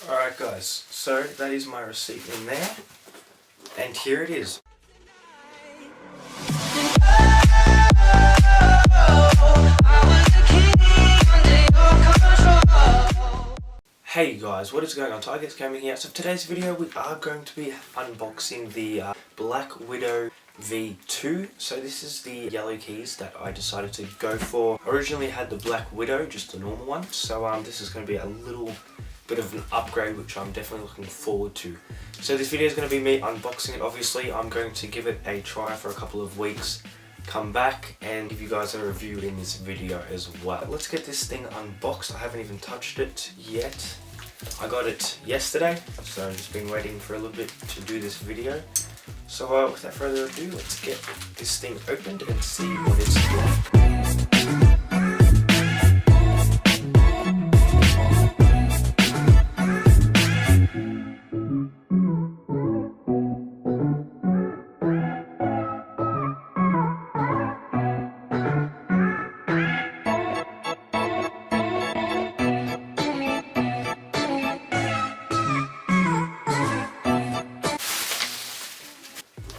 Alright guys, so that is my receipt in there, and here it is. Hey guys, what is going on? Tiger's Gaming here. So for today's video we are going to be unboxing the Blackwidow V2. So this is the yellow keys that I decided to go for. Originally I had the Blackwidow, just the normal one. So this is going to be a little bit of an upgrade, which I'm definitely looking forward to. So this video is going to be me unboxing it. Obviously I'm going to give it a try for a couple of weeks, come back and give you guys a review in this video as well. Let's get this thing unboxed. I haven't even touched it yet. I got it yesterday, so I've just been waiting for a little bit to do this video. So without further ado, let's get this thing opened and see what it's like.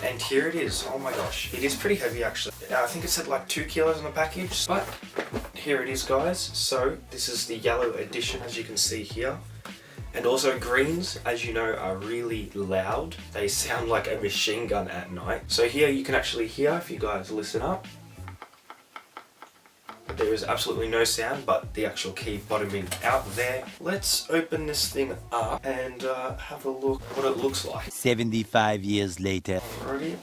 And here it is. Oh my gosh, it is pretty heavy actually. I think it said like 2 kilos on the package, but here it is guys. So this is the yellow edition, as you can see here. And also greens, as you know, are really loud. They sound like a machine gun at night. So here you can actually hear, if you guys listen up. There is absolutely no sound, but the actual key bottoming out there. Let's open this thing up and have a look what it looks like. 75 years later. Alrighty.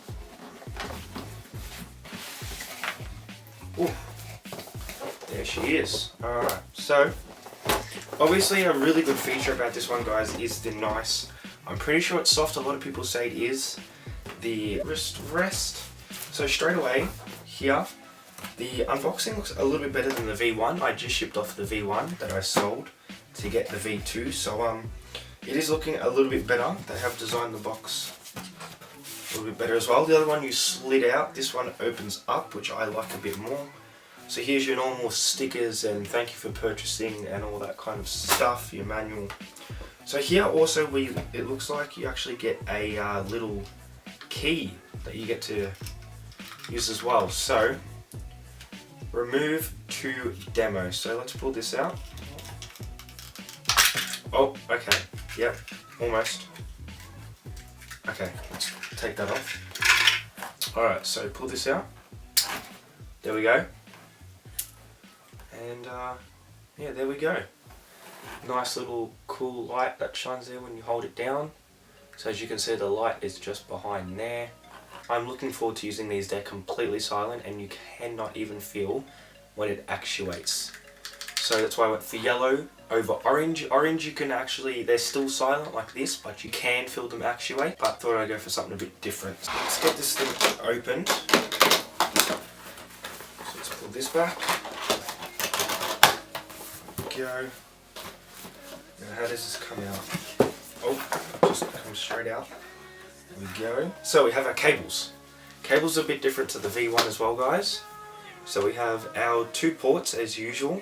Ooh. There she is. Alright, so obviously a really good feature about this one guys is the nice, I'm pretty sure it's soft, a lot of people say it is, the wrist rest. So straight away here, the unboxing looks a little bit better than the V1. I just shipped off the V1 that I sold to get the V2, so it is looking a little bit better. They have designed the box a little bit better as well. The other one you slid out, this one opens up, which I like a bit more. So here's your normal stickers and thank you for purchasing and all that kind of stuff, your manual. So here also it looks like you actually get a little key that you get to use as well. So remove to demo. So let's pull this out. Oh, okay. Yep, almost. Okay, let's take that off. Alright, so pull this out. There we go. And yeah, there we go. Nice little cool light that shines there when you hold it down. So as you can see, the light is just behind there. I'm looking forward to using these. They're completely silent and you cannot even feel when it actuates. So that's why I went for yellow over orange. Orange you can actually, they're still silent like this, but you can feel them actuate. But thought I'd go for something a bit different. So let's get this thing opened. So let's pull this back. There we go. Now how does this come out? Oh, just comes straight out. There we go. So we have our cables. Cables are a bit different to the V1 as well guys. So we have our 2 ports as usual,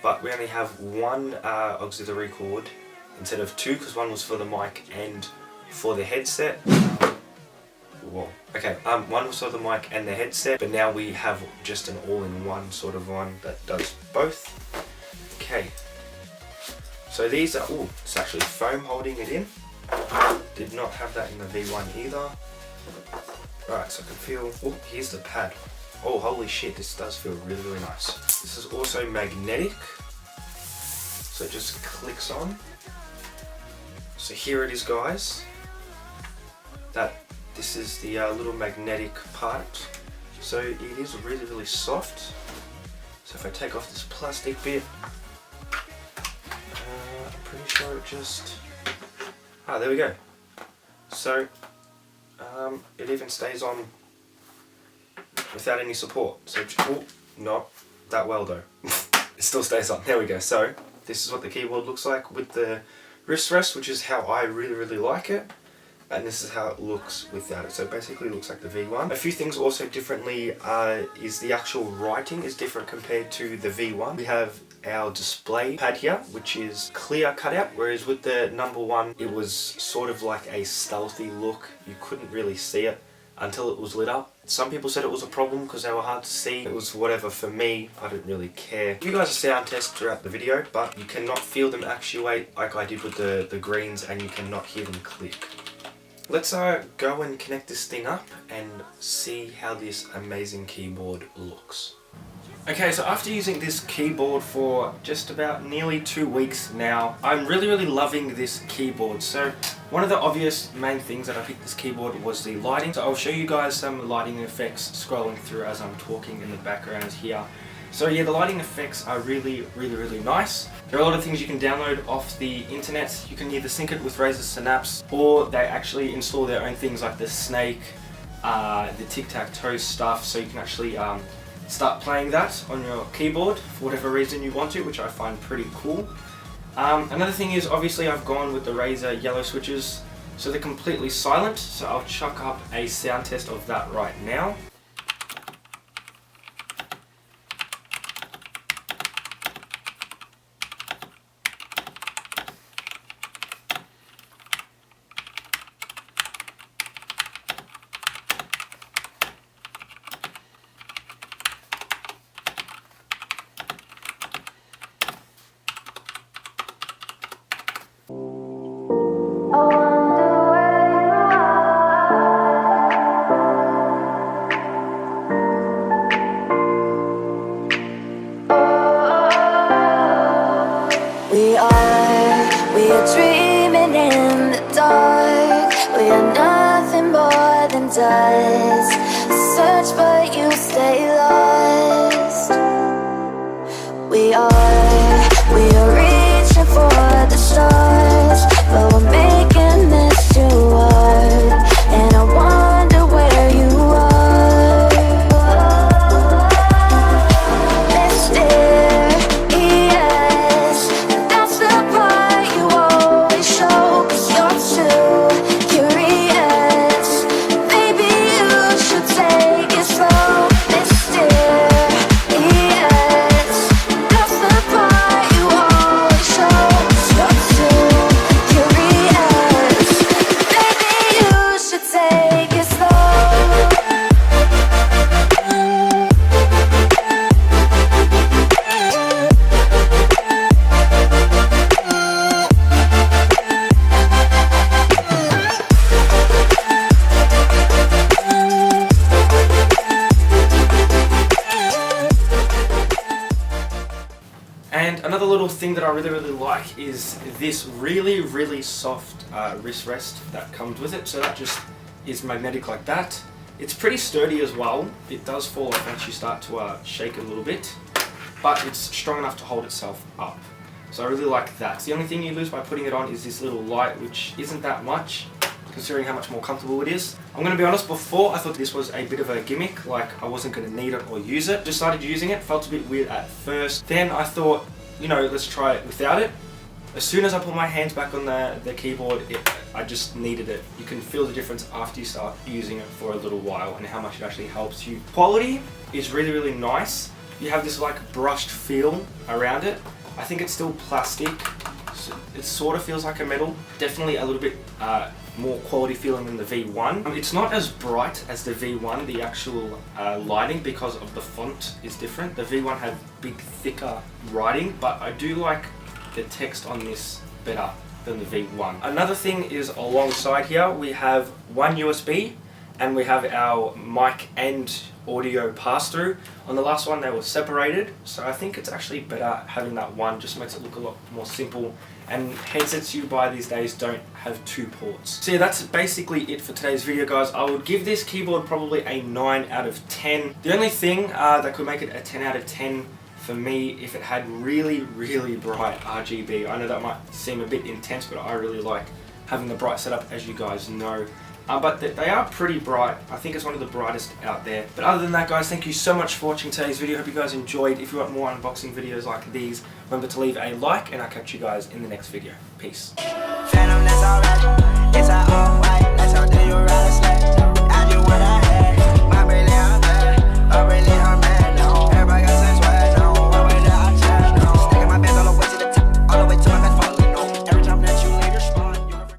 but we only have one auxiliary cord instead of 2 because one was for the mic and for the headset. Whoa. Okay, one was for the mic and the headset, but now we have just an all-in-one sort of one that does both. Okay. So these are, oh, it's actually foam holding it in. Did not have that in the V1 either. Right, so I can feel, oh, here's the pad. Oh, holy shit, this does feel really, really nice. This is also magnetic. So it just clicks on. So here it is guys. This is the little magnetic part. So it is really, really soft. So if I take off this plastic bit, I'm pretty sure it just, there we go. So it even stays on without any support. So, oh, not that well though. It still stays on. There we go. So this is what the keyboard looks like with the wrist rest, which is how I really, really like it. And this is how it looks without it. So basically it looks like the V1. A few things also differently is the actual writing is different compared to the V1. We have our display pad here, which is clear cutout, whereas with the number one it was sort of like a stealthy look. You couldn't really see it until it was lit up. Some people said it was a problem because they were hard to see. It was whatever. For me, I didn't really care. You guys are sound test throughout the video, but you cannot feel them actuate like I did with the greens, and you cannot hear them click. Let's go and connect this thing up and see how this amazing keyboard looks. Okay, so after using this keyboard for just about nearly 2 weeks now, I'm really loving this keyboard. So one of the obvious main things that I picked this keyboard was the lighting. So I'll show you guys some lighting effects scrolling through as I'm talking in the background here. So yeah, the lighting effects are really nice. There are a lot of things you can download off the internet. You can either sync it with Razer Synapse, or they actually install their own things like the Snake, the tic-tac-toe stuff, so you can actually start playing that on your keyboard for whatever reason you want to, which I find pretty cool. Another thing is, obviously I've gone with the Razer yellow switches, so they're completely silent, so I'll chuck up a sound test of that right now. We are dreaming in the dark. We are nothing more than dust. Search but you stay lost. We are reaching for the stars, but we're making this too hard. And I wonder where you are. Mysterious, that's the part you always show. 'Cause you're too curious. Maybe you should take it slow. Mysterious, that's the part you always show. 'Cause you're too curious. Maybe you should take it slow. And another little thing that I really like is this really soft wrist rest that comes with it. So that just is magnetic like that. It's pretty sturdy as well. It does fall off once you start to shake a little bit, but it's strong enough to hold itself up. So I really like that. So the only thing you lose by putting it on is this little light, which isn't that much, considering how much more comfortable it is. I'm going to be honest, before I thought this was a bit of a gimmick, like I wasn't going to need it or use it. Just started using it, felt a bit weird at first. Then I thought, you know, let's try it without it. As soon as I put my hands back on the keyboard, I just needed it. You can feel the difference after you start using it for a little while and how much it actually helps you. Quality is really nice. You have this like brushed feel around it. I think it's still plastic. So it sort of feels like a metal. Definitely a little bit more quality feeling than the V1. It's not as bright as the V1, the actual lighting, because of the font is different. The V1 had big, thicker writing, but I do like the text on this better than the V1. Another thing is, alongside here we have one USB and we have our mic and audio pass-through. On the last one they were separated, so I think it's actually better having that one. Just makes it look a lot more simple, and headsets you buy these days don't have 2 ports. So yeah, that's basically it for today's video, guys. I would give this keyboard probably a 9 out of 10. The only thing that could make it a 10 out of 10 for me, if it had really bright RGB. I know that might seem a bit intense, but I really like having the bright setup, as you guys know. But they are pretty bright. I think it's one of the brightest out there. But other than that, guys, thank you so much for watching today's video. Hope you guys enjoyed. If you want more unboxing videos like these, remember to leave a like, and I'll catch you guys in the next video. Peace. Phantom, that's alright.